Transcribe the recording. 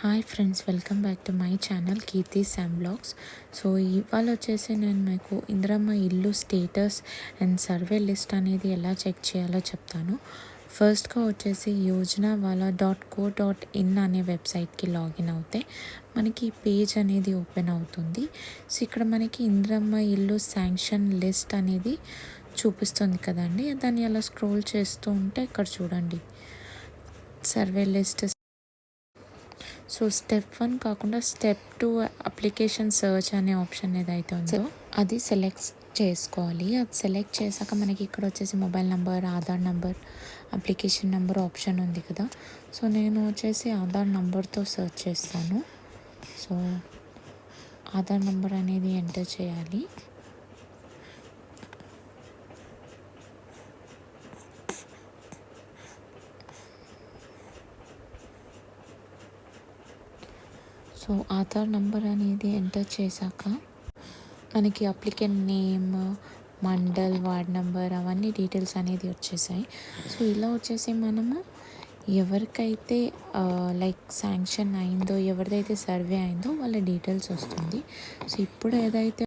Hi friends, welcome back to my channel Keerthi Sam blogs. So ఇవాళ వచ్చేసి నేను మీకు ఇందిరమ్మ ఇల్లు స్టేటస్ అండ్ సర్వే లిస్ట్ అనేది ఎలా చెక్ చేయాలో చెప్తాను. ఫస్ట్గా వచ్చేసి yojnavala.co.in అనే వెబ్సైట్కి లాగిన్ అవుతే మనకి పేజ్ అనేది ఓపెన్ అవుతుంది. సో ఇక్కడ మనకి ఇందిరమ్మ ఇల్లు శాంక్షన్ లిస్ట్ అనేది చూపిస్తుంది కదండి. దాన్ని అలా స్క్రోల్ చేస్తూ ఉంటే ఇక్కడ చూడండి సర్వే లిస్ట్. సో స్టెప్ 1 కాకుండా స్టెప్ 2 అప్లికేషన్ సర్చ్ అనే ఆప్షన్ ఏదైతే ఉందో అది సెలెక్ట్ చేసుకోవాలి. అది సెలెక్ట్ చేశాక మనకి ఇక్కడ వచ్చేసి mobile number, Aadhaar number, application number option ఉంది కదా. సో నేను వచ్చేసి ఆధార్ నెంబర్తో సెర్చ్ చేస్తాను. సో ఆధార్ నెంబర్ అనేది ఎంటర్ చేయాలి. సో ఆధార్ నెంబర్ అనేది ఎంటర్ చేశాక మనకి applicant name, mandal, ward number అవన్నీ డీటెయిల్స్ అనేది వచ్చేసాయి. సో ఇలా వచ్చేసి మనము ఎవరికైతే లైక్ శాంక్షన్ అయిందో, ఎవరిదైతే సర్వే అయిందో వాళ్ళ డీటెయిల్స్ వస్తుంది. సో ఇప్పుడు ఏదైతే